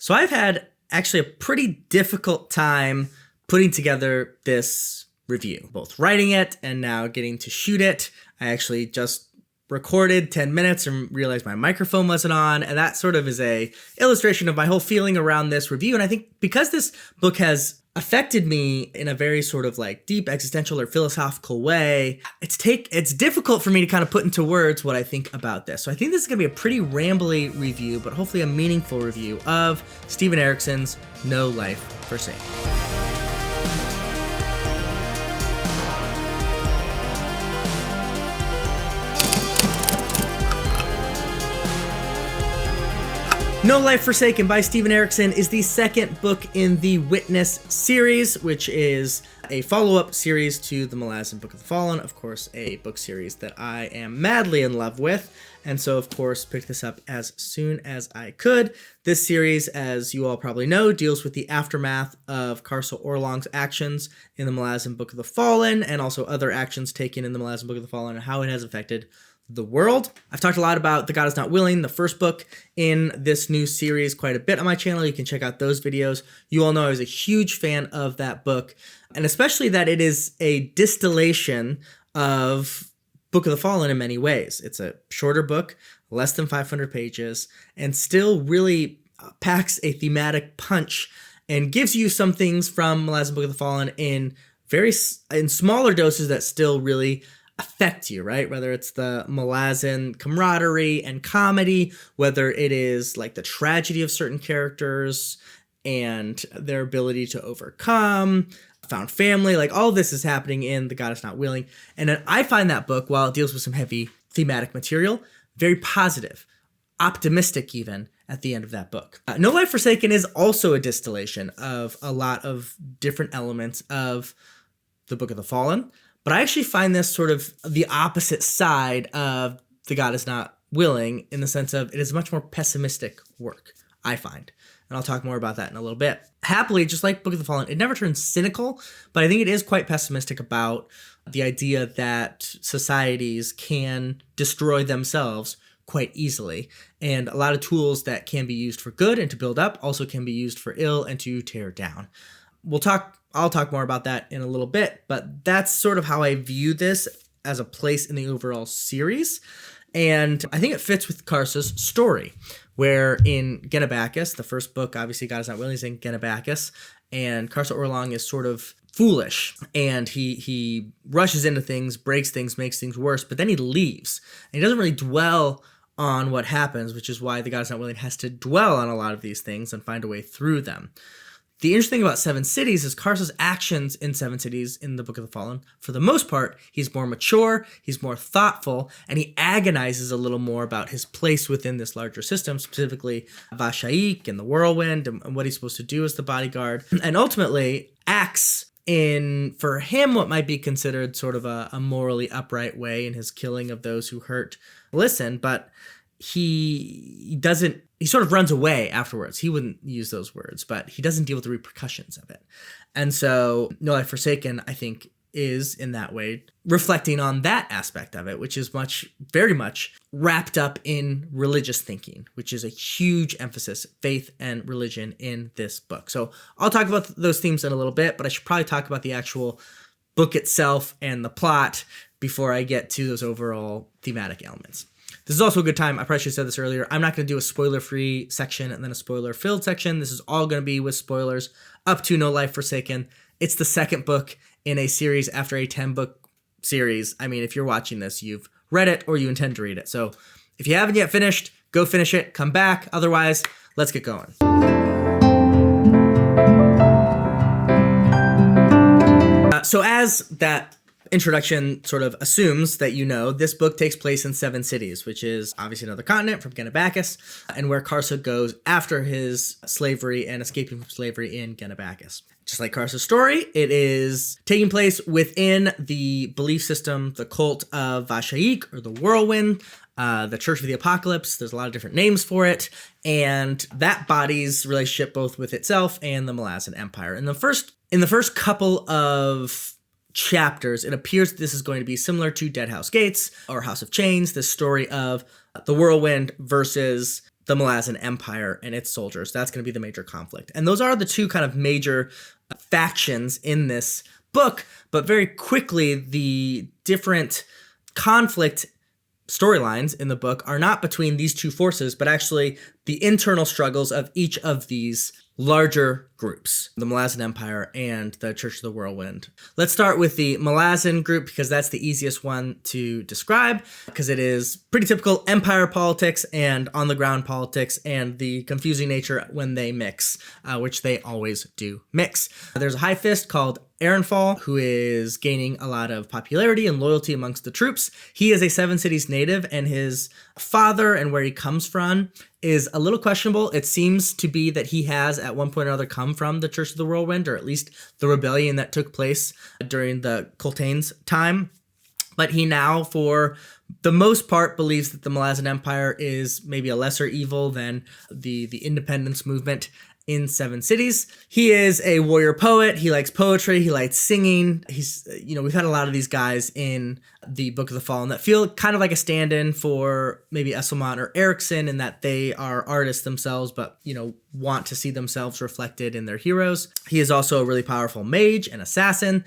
So I've had actually a pretty difficult time putting together this review, both writing it and now getting to shoot it. I actually just recorded 10 minutes and realized my microphone wasn't on, and that sort of is a illustration of my whole feeling around this review. And I think because this book has affected me in a very sort of like deep existential or philosophical way, it's difficult for me to kind of put into words what I think about this. So I think this is going to be a pretty rambly review, but hopefully a meaningful review of Steven Erikson's No Life Forsaken. No Life Forsaken by Steven Erikson is the second book in the Witness series, which is a follow-up series to the Malazan Book of the Fallen, of course, a book series that I am madly in love with, and so, of course, picked this up as soon as I could. This series, as you all probably know, deals with the aftermath of Karsa Orlong's actions in the Malazan Book of the Fallen, and also other actions taken in the Malazan Book of the Fallen, and how it has affected the world. I've talked a lot about The God Is Not Willing, the first book in this new series, quite a bit on my channel. You can check out those videos. You all know I was a huge fan of that book, and especially that it is a distillation of Book of the Fallen in many ways. It's a shorter book, less than 500 pages, and still really packs a thematic punch and gives you some things from Malazan Book of the Fallen in smaller doses that still really affect you, right? Whether it's the Malazan camaraderie and comedy, whether it is like the tragedy of certain characters and their ability to overcome, found family, like all this is happening in The God Is Not Willing. And then I find that book, while it deals with some heavy thematic material, very positive, optimistic even at the end of that book. No Life Forsaken is also a distillation of a lot of different elements of the Book of the Fallen. But I actually find this sort of the opposite side of The God Is Not Willing, in the sense of it is a much more pessimistic work, I find. And I'll talk more about that in a little bit. Happily, just like Book of the Fallen, it never turns cynical, but I think it is quite pessimistic about the idea that societies can destroy themselves quite easily. And a lot of tools that can be used for good and to build up also can be used for ill and to tear down. I'll talk more about that in a little bit, but that's sort of how I view this as a place in the overall series. And I think it fits with Karsa's story, where in Genabacchus, the first book, obviously God Is Not Willing, is in Genabacchus, and Karsa Orlong is sort of foolish, and he rushes into things, breaks things, makes things worse, but then he leaves. And he doesn't really dwell on what happens, which is why the God Is Not Willing has to dwell on a lot of these things and find a way through them. The interesting thing about Seven Cities is Karsa's actions in Seven Cities in the Book of the Fallen, for the most part, he's more mature, he's more thoughtful, and he agonizes a little more about his place within this larger system, specifically Vashaik and the Whirlwind and what he's supposed to do as the bodyguard, and ultimately acts in, for him, what might be considered sort of a morally upright way in his killing of those who hurt Listen, but he sort of runs away afterwards. He wouldn't use those words, but he doesn't deal with the repercussions of it. And so No Life Forsaken, I think, is in that way reflecting on that aspect of it, which is very much wrapped up in religious thinking, which is a huge emphasis, faith and religion in this book. So I'll talk about those themes in a little bit, but I should probably talk about the actual book itself and the plot before I get to those overall thematic elements. This is also a good time. I probably should have said this earlier. I'm not going to do a spoiler-free section and then a spoiler-filled section. This is all going to be with spoilers up to No Life Forsaken. It's the second book in a series after a 10-book series. I mean, if you're watching this, you've read it or you intend to read it. So if you haven't yet finished, go finish it. Come back. Otherwise, let's get going. So as that introduction sort of assumes that you know, this book takes place in Seven Cities, which is obviously another continent from Genabacchus, and where Karsa goes after his slavery and escaping from slavery in Genabacchus. Just like Karsa's story, it is taking place within the belief system, the cult of Vashaik, or the Whirlwind, the Church of the Apocalypse. There's a lot of different names for it, and that body's relationship both with itself and the Malazan Empire. In the first couple of chapters, it appears this is going to be similar to Dead House Gates or House of Chains, this story of the Whirlwind versus the Malazan Empire and its soldiers. That's going to be the major conflict. And those are the two kind of major factions in this book, but very quickly the different conflict storylines in the book are not between these two forces, but actually the internal struggles of each of these larger groups, the Malazan Empire and the Church of the Whirlwind. Let's start with the Malazan group because that's the easiest one to describe because it is pretty typical empire politics and on-the-ground politics and the confusing nature when they mix, which they always do mix. There's a high fist called Arinfall, who is gaining a lot of popularity and loyalty amongst the troops. He is a Seven Cities native, and his father and where he comes from is a little questionable. It seems to be that he has at one point or another come from the Church of the Whirlwind, or at least the rebellion that took place during the Cultane's time. But he now, for the most part, believes that the Malazan Empire is maybe a lesser evil than the independence movement in Seven Cities. He is a warrior poet. He likes poetry. He likes singing. He's, we've had a lot of these guys in the Book of the Fallen that feel kind of like a stand-in for maybe Esselmont or Erikson in that they are artists themselves, but, want to see themselves reflected in their heroes. He is also a really powerful mage and assassin.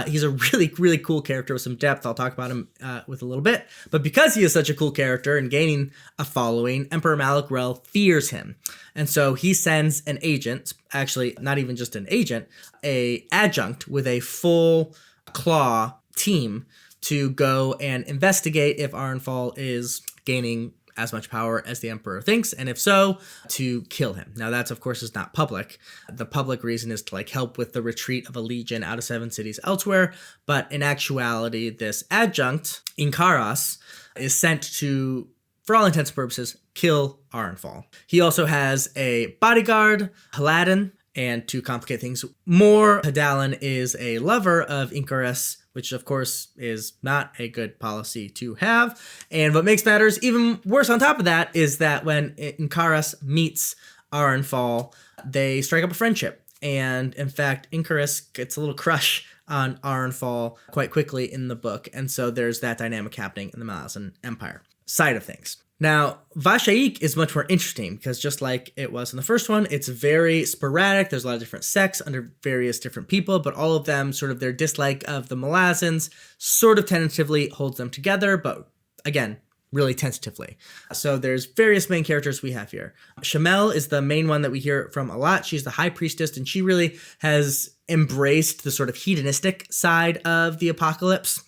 He's a really, really cool character with some depth. I'll talk about him with a little bit. But because he is such a cool character and gaining a following, Emperor Malak-Rel fears him. And so he sends an agent, actually not even just an agent, a adjunct with a full claw team to go and investigate if Arinfall is gaining as much power as the Emperor thinks, and if so, to kill him. Now that's, of course, is not public. The public reason is to help with the retreat of a legion out of Seven Cities elsewhere, but in actuality, this adjunct, Inkaras, is sent to, for all intents and purposes, kill Arinfall. He also has a bodyguard, Haladin, and to complicate things more, Hadalin is a lover of Inkaras, which of course is not a good policy to have. And what makes matters even worse on top of that is that when Inkaras meets Arinfall, they strike up a friendship. And in fact, Inkaras gets a little crush on Arinfall quite quickly in the book. And so there's that dynamic happening in the Malazan Empire side of things. Now, Vashaik is much more interesting because just like it was in the first one, it's very sporadic. There's a lot of different sects under various different people, but all of them, sort of their dislike of the Malazans sort of tentatively holds them together, but again, really tentatively. So there's various main characters we have here. Shamel is the main one that we hear from a lot. She's the high priestess, and she really has embraced the sort of hedonistic side of the apocalypse.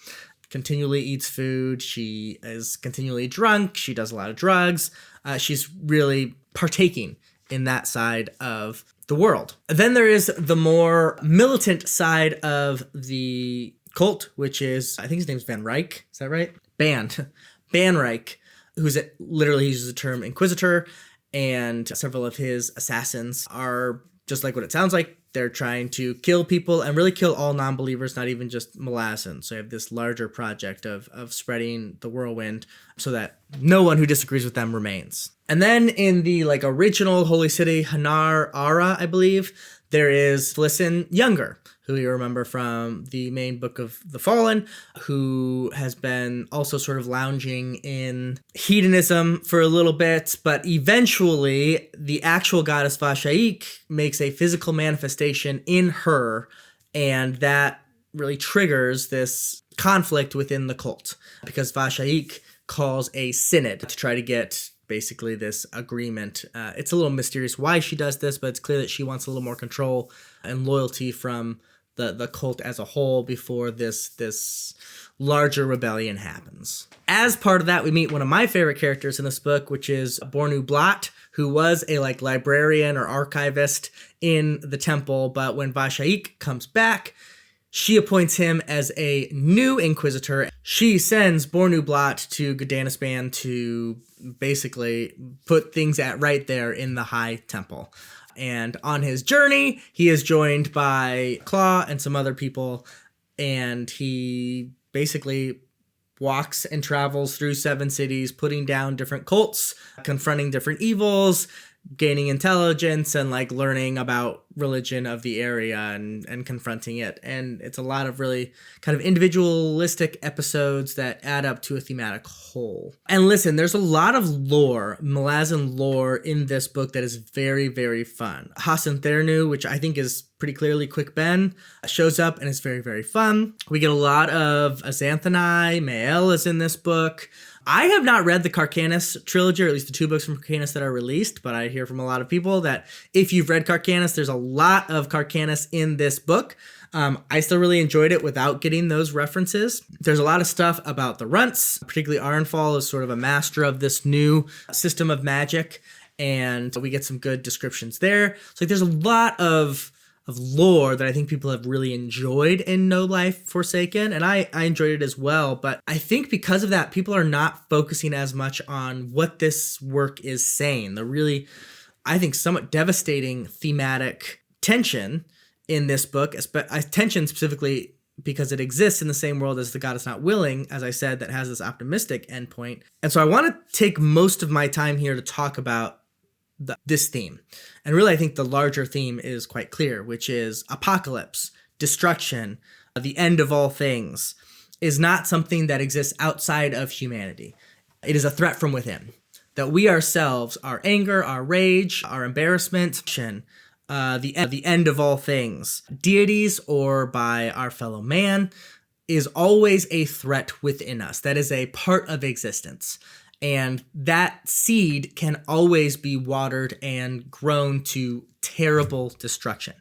Continually eats food. She is continually drunk. She does a lot of drugs. She's really partaking in that side of the world. Then there is the more militant side of the cult, which is, I think his name's Van Rijk. Is that right? Ban Rijk, who's literally uses the term Inquisitor, and several of his assassins are just like what it sounds like. They're trying to kill people and really kill all non-believers, not even just Malazans. So you have this larger project of spreading the whirlwind so that no one who disagrees with them remains. And then in the original Holy City, Hanar Ara, I believe, there is Flissin Younger, who you remember from the main Book of the Fallen, who has been also sort of lounging in hedonism for a little bit, but eventually the actual goddess Vashaik makes a physical manifestation in her, and that really triggers this conflict within the cult, because Vashaik calls a synod to try to get basically this agreement. It's a little mysterious why she does this, but it's clear that she wants a little more control and loyalty from the cult as a whole before this larger rebellion happens. As part of that, we meet one of my favorite characters in this book, which is Bornu Blat, who was a librarian or archivist in the temple, but when Vashaik comes back, she appoints him as a new inquisitor. She sends Bornu Blat to Gdanisban to basically put things at right there in the High Temple. And on his journey, he is joined by Claw and some other people, and he basically walks and travels through 7 cities, putting down different cults, confronting different evils, gaining intelligence and like learning about religion of the area and confronting it. And it's a lot of really kind of individualistic episodes that add up to a thematic whole. And listen, there's a lot of lore, Malazan lore in this book that is very, very fun. Hassan Thernu, which I think is pretty clearly Quick Ben, shows up and is very, very fun. We get a lot of Azanthani. Mael is in this book. I have not read the Carcanus trilogy, or at least the 2 books from Carcanus that are released, but I hear from a lot of people that if you've read Carcanus, there's a lot of Carcanus in this book. I still really enjoyed it without getting those references. There's a lot of stuff about the Runts, particularly Arinfall is sort of a master of this new system of magic, and we get some good descriptions there. So like, there's a lot of lore that I think people have really enjoyed in No Life Forsaken, and I enjoyed it as well. But I think because of that, people are not focusing as much on what this work is saying. The really, I think, somewhat devastating thematic tension in this book, tension specifically because it exists in the same world as The God Is Not Willing, as I said, that has this optimistic endpoint. And so I want to take most of my time here to talk about this theme. And really, I think the larger theme is quite clear, which is apocalypse, destruction, the end of all things, is not something that exists outside of humanity. It is a threat from within. That we ourselves, our anger, our rage, our embarrassment, the end of all things, deities or by our fellow man, is always a threat within us. That is a part of existence. And that seed can always be watered and grown to terrible destruction.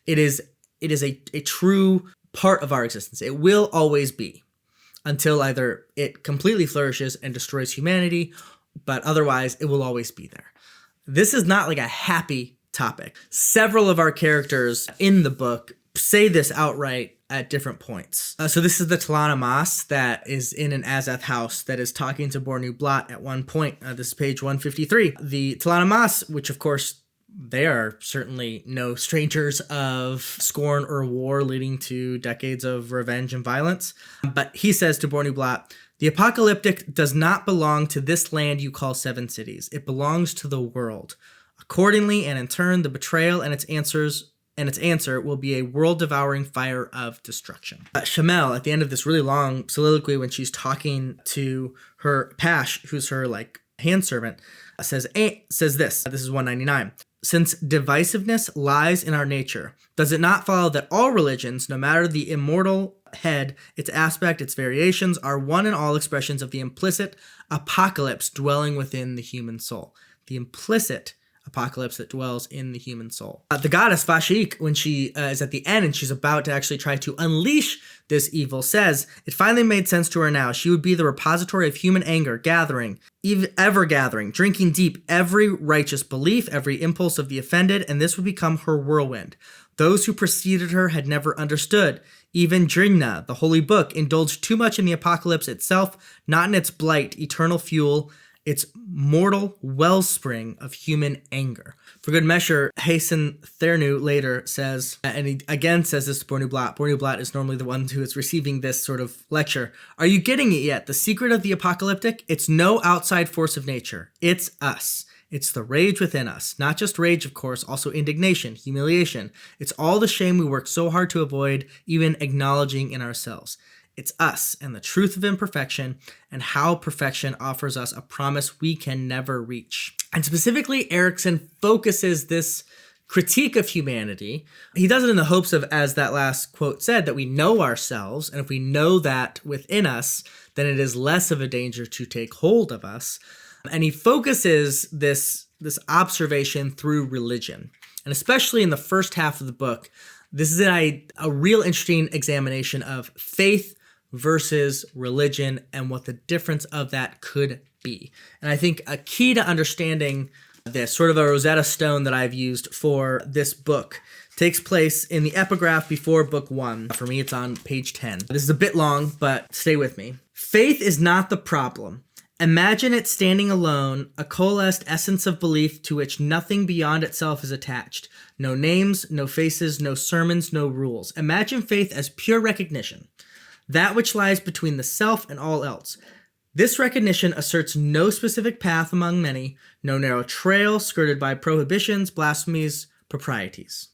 It is a true part of our existence. It will always be until either it completely flourishes and destroys humanity, but otherwise it will always be there. This is not like a happy topic. Several of our characters in the book say this outright at different points. So this is the Talana Mas that is in an Azath house that is talking to Bornu Blot at one point. This is page 153. The Talana Mas, which of course they are certainly no strangers of scorn or war leading to decades of revenge and violence. But he says to Bornu Blot, "The apocalyptic does not belong to this land you call 7 cities. It belongs to the world. Accordingly, and in turn, the betrayal and its answer will be a world-devouring fire of destruction." Shamel, at the end of this really long soliloquy when she's talking to her Pash, who's her like hand servant, says this. This is 199. "Since divisiveness lies in our nature, does it not follow that all religions, no matter the immortal head, its aspect, its variations, are one and all expressions of the implicit apocalypse dwelling within the human soul?" The implicit apocalypse that dwells in the human soul. The goddess Vashik, when she is at the end and she's about to actually try to unleash this evil, says, "It finally made sense to her now. She would be the repository of human anger, gathering, ever gathering, drinking deep every righteous belief, every impulse of the offended, and this would become her whirlwind. Those who preceded her had never understood. Even Dringna, the holy book, indulged too much in the apocalypse itself, not in its blight, eternal fuel, its mortal wellspring of human anger." For good measure, Hassan Thernu later says, and he again says this to Bornu Blot. Bornu Blot is normally the one who is receiving this sort of lecture. "Are you getting it yet? The secret of the apocalyptic? It's no outside force of nature. It's us. It's the rage within us. Not just rage, of course, also indignation, humiliation. It's all the shame we work so hard to avoid even acknowledging in ourselves. It's us and the truth of imperfection and how perfection offers us a promise we can never reach." And specifically, Erikson focuses this critique of humanity. He does it in the hopes of, as that last quote said, that we know ourselves, and if we know that within us, then it is less of a danger to take hold of us. And he focuses this observation through religion. And especially in the first half of the book, this is a real interesting examination of faith versus religion and what the difference of that could be. And I think a key to understanding this, sort of a Rosetta Stone that I've used for this book, takes place in the epigraph before book 1. For me, it's on page 10. This is a bit long, but stay with me. "Faith is not the problem. Imagine it standing alone, a coalesced essence of belief to which nothing beyond itself is attached. No names, no faces, no sermons, no rules. Imagine faith as pure recognition, that which lies between the self and all else. This recognition asserts no specific path among many, no narrow trail skirted by prohibitions, blasphemies, proprieties.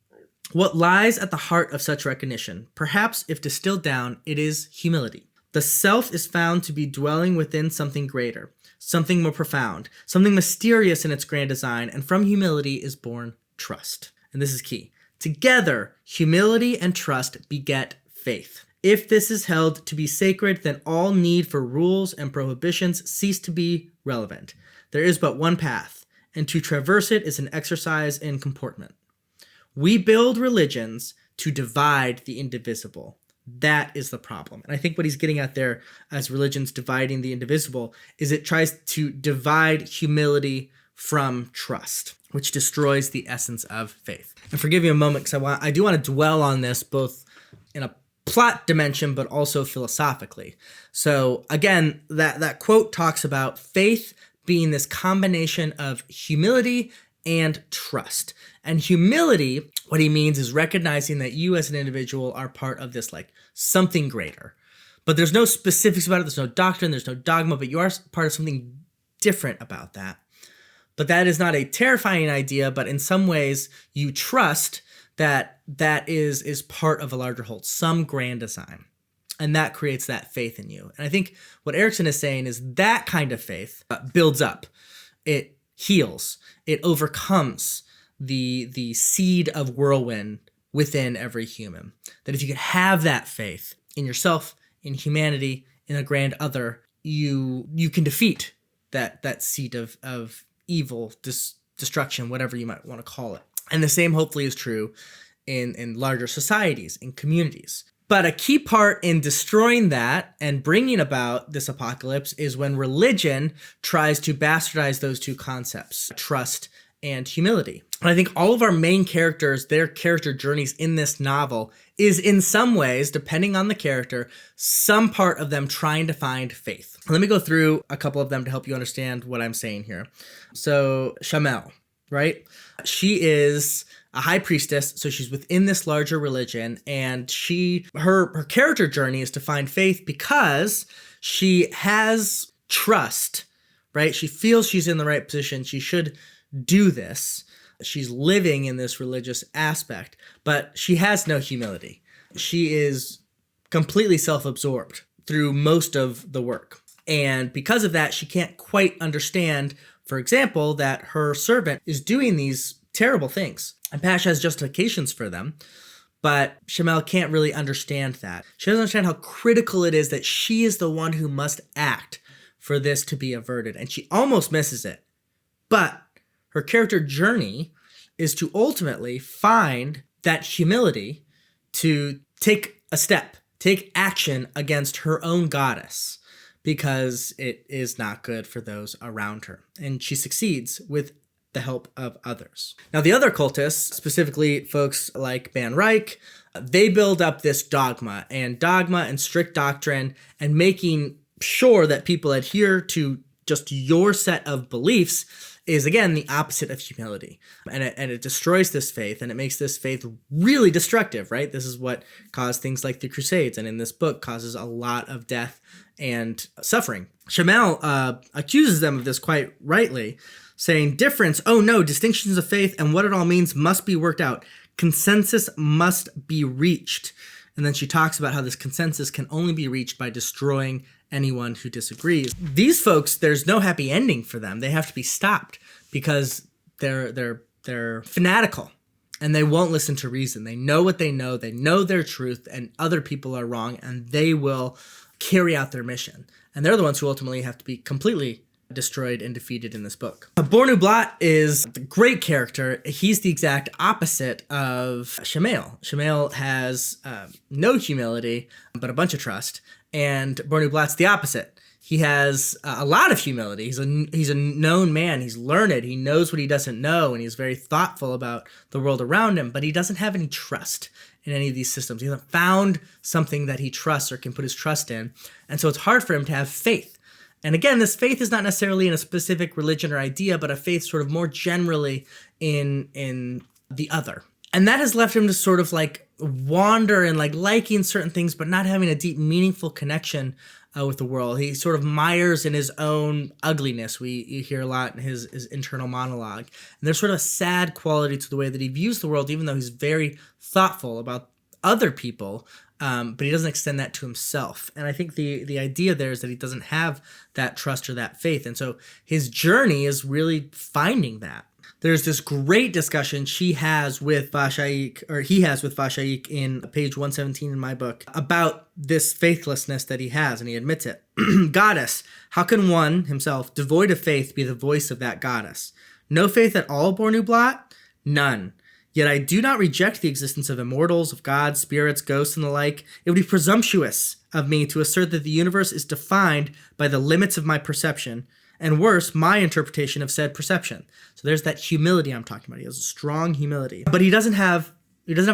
What lies at the heart of such recognition, perhaps if distilled down, it is humility. The self is found to be dwelling within something greater, something more profound, something mysterious in its grand design, and from humility is born trust. And this is key. Together, humility and trust beget faith. If this is held to be sacred, then all need for rules and prohibitions cease to be relevant. There is but one path, and to traverse it is an exercise in comportment. We build religions to divide the indivisible. That is the problem. And I think what he's getting at there as religions dividing the indivisible is it tries to divide humility from trust, which destroys the essence of faith. And forgive me a moment because I do want to dwell on this both in a plot dimension but also philosophically. So again, that quote talks about faith being this combination of humility and trust. And humility, what he means is recognizing that you as an individual are part of this like something greater. But there's no specifics about it. There's no doctrine. There's no dogma, but you are part of something different about that. But that is not a terrifying idea, but in some ways you trust that that is part of a larger whole, some grand design. And that creates that faith in you. And I think what Erikson is saying is that kind of faith builds up. It heals. It overcomes the seed of whirlwind within every human. That if you can have that faith in yourself, in humanity, in a grand other, you can defeat that seed of evil, destruction, whatever you might want to call it. And the same hopefully is true in larger societies, in communities. But a key part in destroying that and bringing about this apocalypse is when religion tries to bastardize those two concepts, trust and humility. And I think all of our main characters, their character journeys in this novel is in some ways, depending on the character, some part of them trying to find faith. Let me go through a couple of them to help you understand what I'm saying here. So Shamel, right? She is a high priestess, so she's within this larger religion, and her character journey is to find faith because she has trust, right? She feels she's in the right position. She should do this. She's living in this religious aspect, but she has no humility. She is completely self-absorbed through most of the work. And because of that, she can't quite understand, for example, that her servant is doing these terrible things. And Pasha has justifications for them, but Shamel can't really understand that. She doesn't understand how critical it is that she is the one who must act for this to be averted, and she almost misses it. But her character journey is to ultimately find that humility to take a step, take action against her own goddess, because it is not good for those around her. And she succeeds with the help of others. Now, the other cultists, specifically folks like Ban Reich, they build up this dogma and strict doctrine and making sure that people adhere to just your set of beliefs is, again, the opposite of humility. And it destroys this faith, and it makes this faith really destructive, right? This is what caused things like the Crusades, and in this book causes a lot of death and suffering. Shamel accuses them of this quite rightly, saying, distinctions of faith and what it all means must be worked out. Consensus must be reached. And then she talks about how this consensus can only be reached by destroying anyone who disagrees. These folks, there's no happy ending for them. They have to be stopped because they're fanatical and they won't listen to reason. They know what they know their truth, and other people are wrong, and they will carry out their mission. And they're the ones who ultimately have to be completely destroyed and defeated in this book. Bornu Blat is a great character. He's the exact opposite of Shamel. Shamel has no humility, but a bunch of trust. And Bornu Blat's the opposite. He has a lot of humility. He's a known man. He's learned. He knows what he doesn't know, and he's very thoughtful about the world around him, but he doesn't have any trust in any of these systems. He hasn't found something that he trusts or can put his trust in. And so it's hard for him to have faith. And again, this faith is not necessarily in a specific religion or idea, but a faith sort of more generally in the other. And that has left him to sort of like wander and like liking certain things, but not having a deep, meaningful connection with the world. He sort of mires in his own ugliness. You hear a lot in his internal monologue. And there's sort of a sad quality to the way that he views the world, even though he's very thoughtful about other people, but he doesn't extend that to himself. And I think the idea there is that he doesn't have that trust or that faith. And so his journey is really finding that. There's this great discussion he has with Vashaik in page 117 in my book about this faithlessness that he has, and he admits it. Goddess, how can one, himself, devoid of faith be the voice of that goddess? No faith at all, Bornublat? None. Yet I do not reject the existence of immortals, of gods, spirits, ghosts, and the like. It would be presumptuous of me to assert that the universe is defined by the limits of my perception, and worse, my interpretation of said perception. So there's that humility I'm talking about. He has a strong humility, but he doesn't have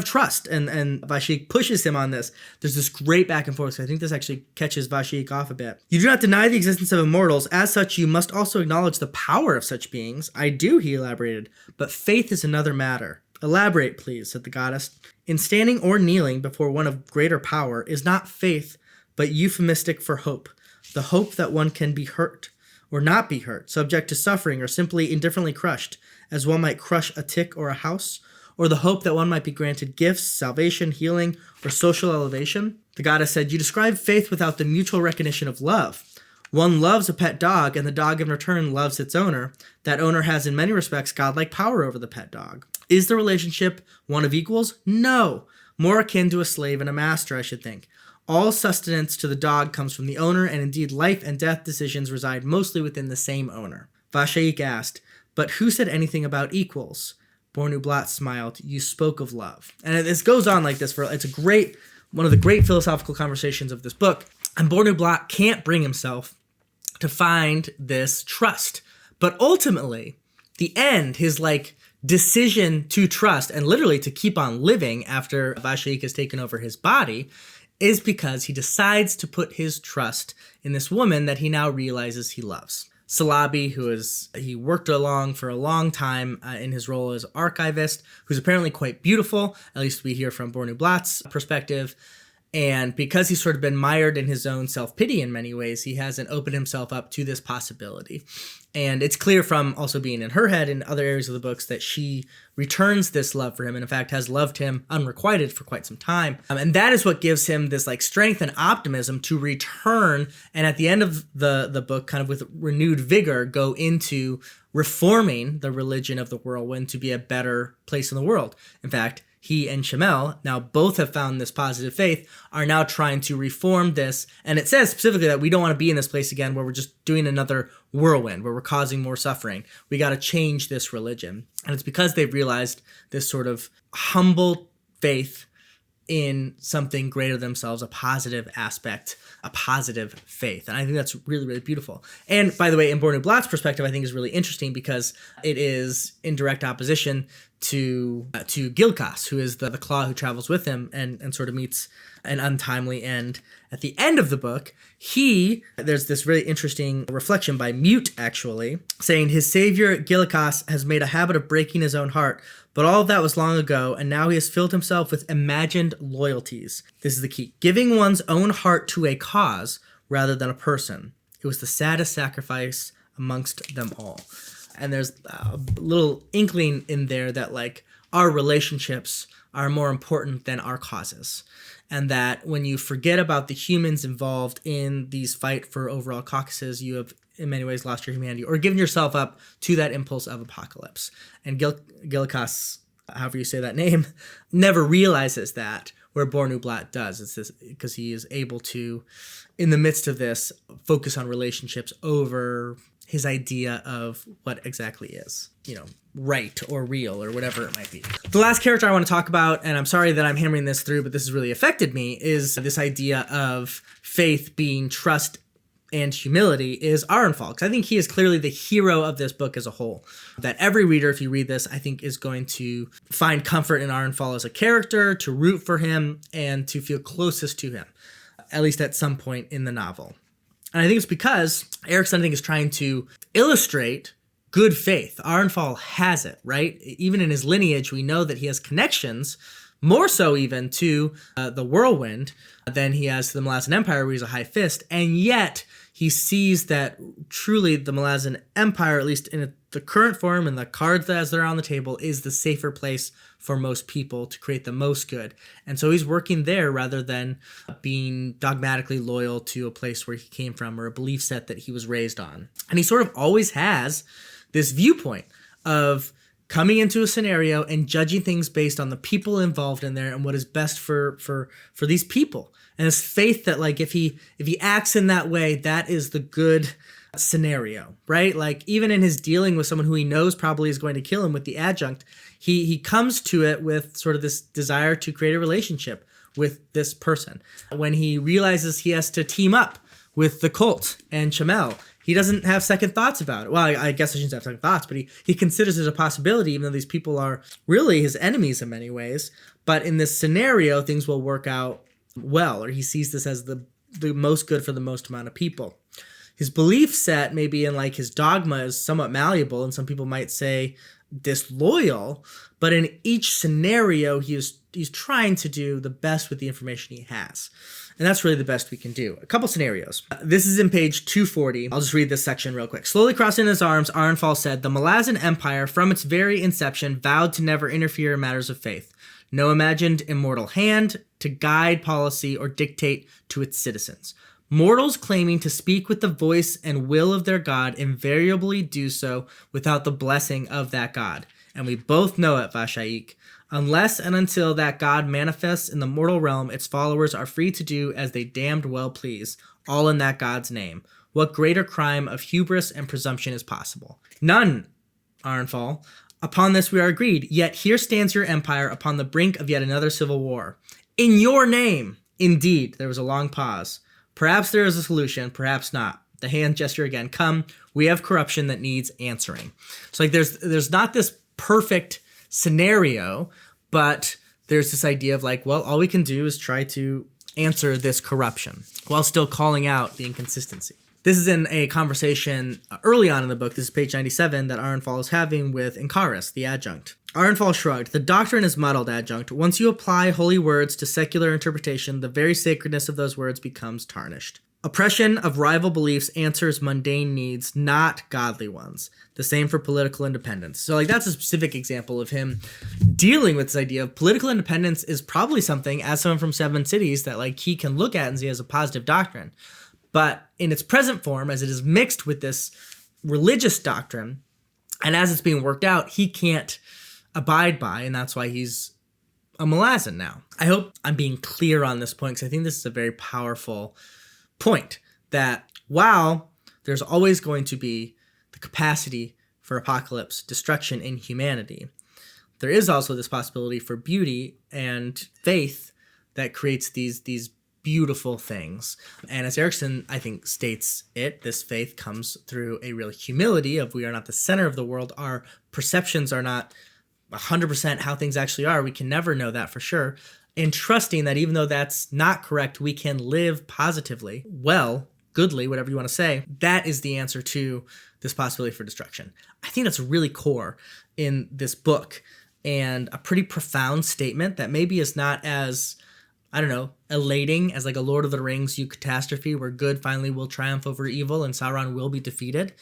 trust, and Vashaik pushes him on this. There's this great back and forth. So I think this actually catches Vashaik off a bit. You do not deny the existence of immortals. As such, you must also acknowledge the power of such beings. I do, he elaborated, but faith is another matter. Elaborate, please, said the goddess. In standing or kneeling before one of greater power is not faith, but euphemistic for hope. The hope that one can be hurt, or not be hurt, subject to suffering, or simply indifferently crushed, as one might crush a tick or a house, or the hope that one might be granted gifts, salvation, healing, or social elevation. The goddess said, you describe faith without the mutual recognition of love. One loves a pet dog, and the dog in return loves its owner. That owner has in many respects godlike power over the pet dog. Is the relationship one of equals? No. More akin to a slave and a master, I should think. All sustenance to the dog comes from the owner, and indeed life and death decisions reside mostly within the same owner. Vashaik asked, but who said anything about equals? Bornublat smiled, you spoke of love. And this goes on like this. It's one of the great philosophical conversations of this book. And Bornublat can't bring himself to find this trust. But ultimately, the end, his decision to trust and literally to keep on living after Vashaik has taken over his body, is because he decides to put his trust in this woman that he now realizes he loves. Salabi, he worked along for a long time in his role as archivist, who's apparently quite beautiful, at least we hear from Bornublat's perspective. And because he's sort of been mired in his own self-pity in many ways, he hasn't opened himself up to this possibility. And it's clear from also being in her head and other areas of the books that she returns this love for him, and in fact has loved him unrequited for quite some time. And that is what gives him this strength and optimism to return, and at the end of the book, kind of with renewed vigor, go into reforming the religion of the whirlwind to be a better place in the world. In fact, he and Shamel, now both have found this positive faith, are now trying to reform this. And it says specifically that we don't want to be in this place again where we're just doing another whirlwind, where we're causing more suffering. We got to change this religion. And it's because they've realized this sort of humble faith in something greater than themselves, a positive aspect, a positive faith. And I think that's really, really beautiful. And by the way, in Bornublat's perspective, I think is really interesting because it is in direct opposition to Gilkas, who is the claw who travels with him and sort of meets an untimely end. At the end of the book, there's this really interesting reflection by Mute, actually, saying his savior Gilkas has made a habit of breaking his own heart, but all of that was long ago, and now he has filled himself with imagined loyalties. This is the key. Giving one's own heart to a cause rather than a person. It was the saddest sacrifice amongst them all. And there's a little inkling in there that our relationships are more important than our causes. And that when you forget about the humans involved in these fight for overall caucuses, you have in many ways lost your humanity or given yourself up to that impulse of apocalypse. And Gilkas, however you say that name, never realizes that, where Bornublat does. It's this because he is able to, in the midst of this, focus on relationships over his idea of what exactly is, right or real or whatever it might be. The last character I want to talk about, and I'm sorry that I'm hammering this through, but this has really affected me, is this idea of faith being trust and humility, is Arinfall. Because I think he is clearly the hero of this book as a whole. That every reader, if you read this, I think is going to find comfort in Arinfall as a character, to root for him, and to feel closest to him, at least at some point in the novel. And I think it's because Erikson, I think, is trying to illustrate good faith. Arinfall has it, right? Even in his lineage, we know that he has connections more so even to the whirlwind than he has to the Malazan Empire, where he's a high fist. And yet he sees that truly the Malazan Empire, at least in the current form and the cards as they're on the table, is the safer place for most people to create the most good. And so he's working there rather than being dogmatically loyal to a place where he came from or a belief set that he was raised on. And he sort of always has this viewpoint of coming into a scenario and judging things based on the people involved in there and what is best for these people. And his faith that, like, if he acts in that way, that is the good scenario, right? Like, even in his dealing with someone who he knows probably is going to kill him with the adjunct, he comes to it with sort of this desire to create a relationship with this person. When he realizes he has to team up with the cult and Chamel, he doesn't have second thoughts about it. Well, I guess I shouldn't have second thoughts, but he considers it a possibility, even though these people are really his enemies in many ways. But in this scenario, things will work out well, or he sees this as the most good for the most amount of people. His belief set, maybe in like his dogma, is somewhat malleable, and some people might say disloyal, but in each scenario, he's trying to do the best with the information he has. And that's really the best we can do. A couple scenarios. This is in page 240. I'll just read this section real quick. Slowly crossing his arms, Arinfall said, "The Malazan Empire, from its very inception, vowed to never interfere in matters of faith. No imagined immortal hand to guide policy or dictate to its citizens. Mortals claiming to speak with the voice and will of their God invariably do so without the blessing of that God. And we both know it, Vashaik. Unless and until that God manifests in the mortal realm, its followers are free to do as they damned well please, all in that God's name. What greater crime of hubris and presumption is possible? None, Arinfall. Upon this we are agreed, yet here stands your empire upon the brink of yet another civil war. In your name! Indeed, there was a long pause. Perhaps there is a solution, perhaps not. The hand gesture again. Come, we have corruption that needs answering. So like there's not this perfect scenario, but there's this idea of like, well, all we can do is try to answer this corruption while still calling out the inconsistency. This is in a conversation early on in the book. This is page 97 that Arinfall is having with Inkaris, the adjunct. Arinfall shrugged. The doctrine is muddled, adjunct. Once you apply holy words to secular interpretation, the very sacredness of those words becomes tarnished. Oppression of rival beliefs answers mundane needs, not godly ones. The same for political independence. So like that's a specific example of him dealing with this idea of political independence is probably something, as someone from Seven Cities, that like he can look at and see as a positive doctrine. But in its present form, as it is mixed with this religious doctrine, and as it's being worked out, he can't abide by, and that's why he's a Malazan now. I hope I'm being clear on this point, because I think this is a very powerful point, that while there's always going to be the capacity for apocalypse, destruction in humanity, there is also this possibility for beauty and faith that creates these beautiful things. And as Erikson, I think, states it, this faith comes through a real humility of we are not the center of the world. Our perceptions are not 100% how things actually are. We can never know that for sure. And trusting that even though that's not correct, we can live positively, well, goodly, whatever you want to say. That is the answer to this possibility for destruction. I think that's really core in this book, and a pretty profound statement that maybe is not as, I don't know, elating as like a Lord of the Rings catastrophe where good finally will triumph over evil and Sauron will be defeated.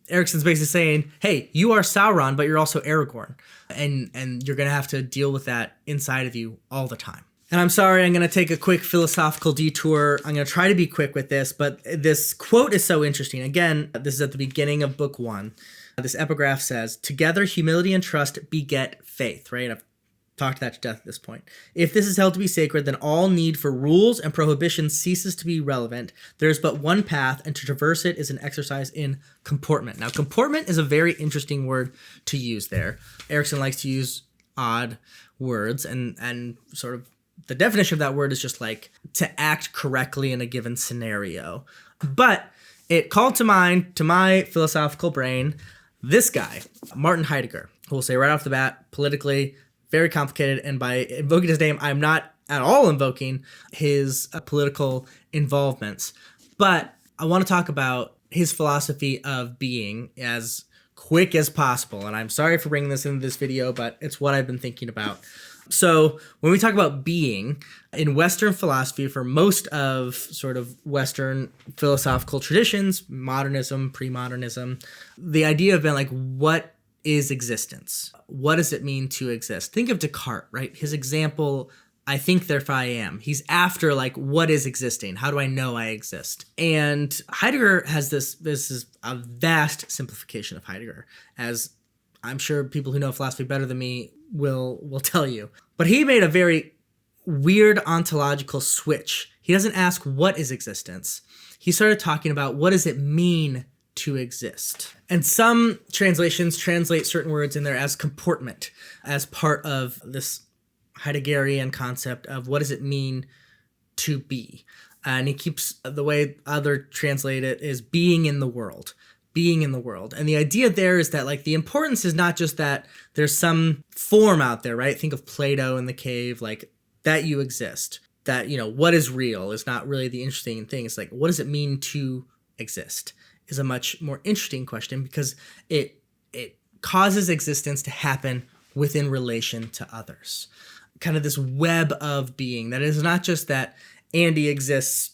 Erikson's basically saying, hey, you are Sauron, but you're also Aragorn. And you're going to have to deal with that inside of you all the time. And I'm sorry, I'm going to take a quick philosophical detour. I'm going to try to be quick with this, but this quote is so interesting. Again, this is at the beginning of book 1. This epigraph says, together humility and trust beget faith, right? I've talked that to death at this point. If this is held to be sacred, then all need for rules and prohibitions ceases to be relevant. There is but one path, and to traverse it is an exercise in comportment. Now, comportment is a very interesting word to use there. Erikson likes to use odd words, and sort of the definition of that word is just like to act correctly in a given scenario. But it called to mind, to my philosophical brain, this guy, Martin Heidegger, who will say right off the bat, politically very complicated, and by invoking his name, I'm not at all invoking his political involvements. But I want to talk about his philosophy of being as quick as possible. And I'm sorry for bringing this into this video, but it's what I've been thinking about. So when we talk about being in Western philosophy, for most of sort of Western philosophical traditions, modernism, pre-modernism, the idea of being like, what is existence? What does it mean to exist? Think of Descartes, right? His example, I think therefore I am. He's after like, what is existing? How do I know I exist? And Heidegger has this is a vast simplification of Heidegger, as I'm sure people who know philosophy better than me will tell you. But he made a very weird ontological switch. He doesn't ask what is existence. He started talking about what does it mean to exist. And some translations translate certain words in there as comportment, as part of this Heideggerian concept of what does it mean to be. And he keeps, the way other translate it is being in the world. Being in the world. And the idea there is that like the importance is not just that there's some form out there, right? Think of Plato in the cave, like that you exist, that, you know, what is real is not really the interesting thing. It's like, what does it mean to exist is a much more interesting question, because it causes existence to happen within relation to others. Kind of this web of being that is not just that Andy exists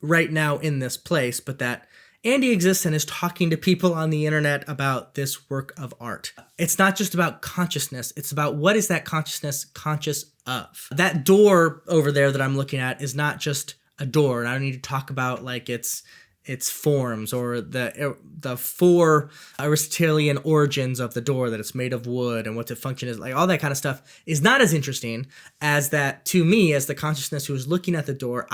right now in this place, but that Andy exists and is talking to people on the internet about this work of art. It's not just about consciousness. It's about what is that consciousness conscious of. That door over there that I'm looking at is not just a door. And I don't need to talk about like its forms or the four Aristotelian origins of the door, that it's made of wood and what the function is. Like all that kind of stuff is not as interesting as that to me, as the consciousness who is looking at the door.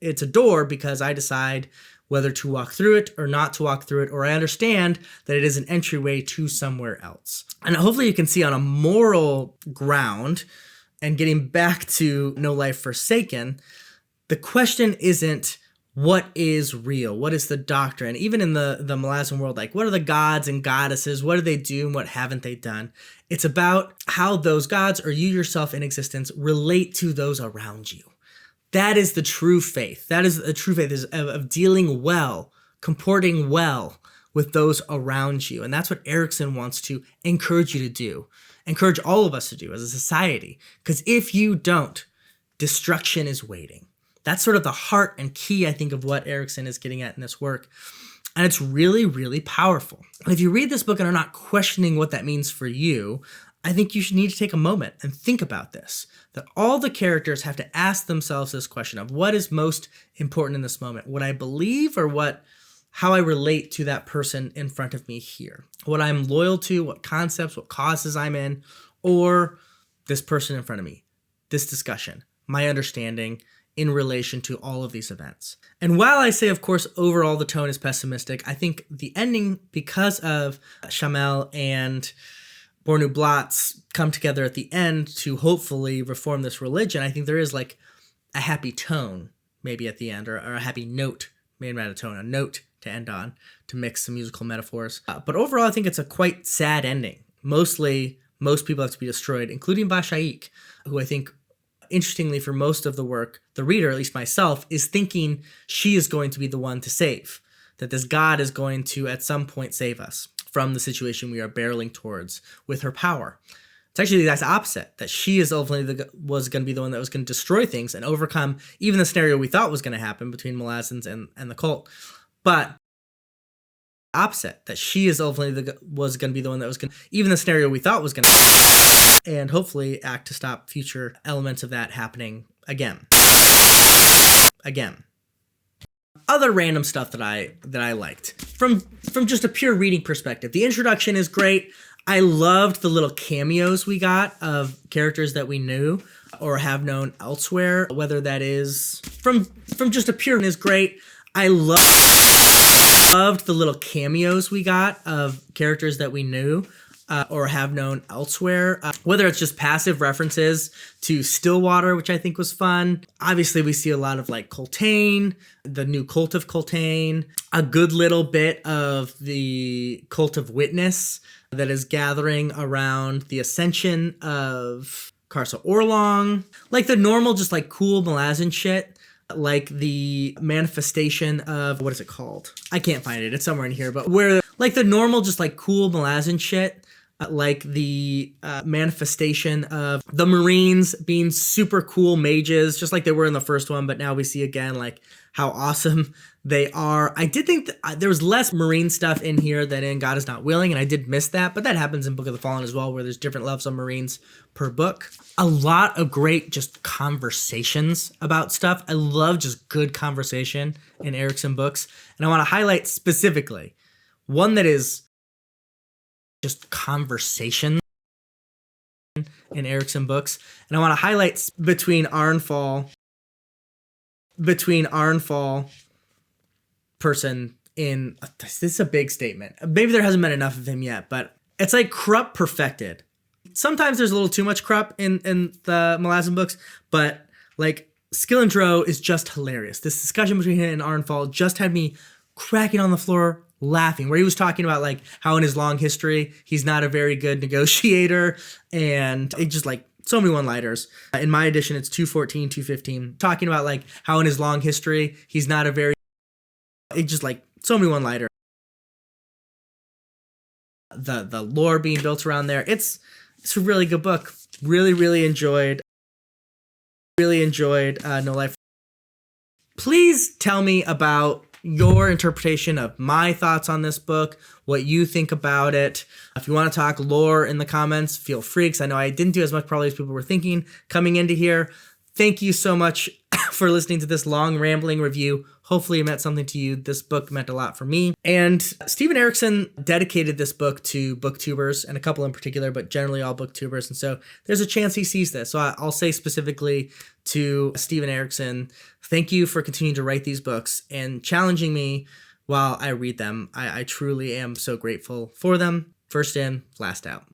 It's a door because I decide whether to walk through it or not to walk through it, or I understand that it is an entryway to somewhere else. And hopefully you can see on a moral ground, and getting back to No Life Forsaken, the question isn't what is real, what is the doctrine, even in the Malazan world, like what are the gods and goddesses, what do they do and what haven't they done? It's about how those gods or you yourself in existence relate to those around you. That is the true faith. That is the true faith, is of dealing well, comporting well with those around you. And that's what Erikson wants to encourage you to do, encourage all of us to do as a society. Because if you don't, destruction is waiting. That's sort of the heart and key, I think, of what Erikson is getting at in this work. And it's really, really powerful. And if you read this book and are not questioning what that means for you, I think you should need to take a moment and think about this, that all the characters have to ask themselves this question of what is most important in this moment, what I believe or how I relate to that person in front of me here, what I'm loyal to, what concepts, what causes I'm in, or this person in front of me, this discussion, my understanding in relation to all of these events. And while I say, of course, overall the tone is pessimistic, I think the ending, because of Chamel and Bornu-Blatz come together at the end to hopefully reform this religion, I think there is like a happy tone maybe at the end, or a happy note, maybe not a tone, a note to end on, to mix some musical metaphors. But overall, I think it's a quite sad ending. Mostly, most people have to be destroyed, including Bashaik, who I think, interestingly, for most of the work, the reader, at least myself, is thinking she is going to be the one to save, that this God is going to at some point save us from the situation we are barreling towards with her power. It's actually the exact opposite, that she is ultimately was going to be the one that was going to destroy things and overcome even the scenario we thought was going to happen between Malazans and the cult. But opposite, that she is ultimately was going to be the one that was going to, even the scenario we thought was going to, and hopefully act to stop future elements of that happening again. Other random stuff that I liked from just a pure reading perspective. The introduction is great. I loved the little cameos we got of characters that we knew or have known elsewhere, whether that is from just a pure is great. I loved the little cameos we got of characters that we knew or have known elsewhere, whether it's just passive references to Stillwater, which I think was fun. Obviously, we see a lot of like Coltane, the new cult of Coltane, a good little bit of the cult of Witness that is gathering around the ascension of Karsa Orlong, like the normal, just like cool Malazan shit, like the manifestation of, what is it called? I can't find it. It's somewhere in here, but where like the normal, just like cool Malazan shit, like the manifestation of the Marines being super cool mages, just like they were in the first one, but now we see again like how awesome they are. I did think that there was less Marine stuff in here than in God Is Not Willing, and I did miss that, but that happens in Book of the Fallen as well, where there's different levels of Marines per book. A lot of great just conversations about stuff. I love just good conversation in Erikson books, and I want to highlight specifically one that is just conversation in Erikson books, and I want to highlight between Arinfall person in this is a big statement. Maybe there hasn't been enough of him yet, but it's like Krupp perfected. Sometimes there's a little too much Krupp in the Malazan books, but like Skillandro is just hilarious. This discussion between him and Arinfall just had me cracking on the floor laughing, where he was talking about like how in his long history he's not a very good negotiator, and it just like so many one-liners. In my edition, it's 214, 215, talking about like how in his long history he's not a very, it just like so many one-liners. The lore being built around there. It's a really good book. Really enjoyed No Life. Please tell me about your interpretation of my thoughts on this book, what you think about it. If you want to talk lore in the comments, feel free, because I know I didn't do as much probably as people were thinking coming into here. Thank you so much for listening to this long rambling review. Hopefully it meant something to you. This book meant a lot for me. And Steven Erikson dedicated this book to booktubers, and a couple in particular, but generally all booktubers. And so there's a chance he sees this. So I'll say specifically to Steven Erikson, thank you for continuing to write these books and challenging me while I read them. I truly am so grateful for them. First in, last out.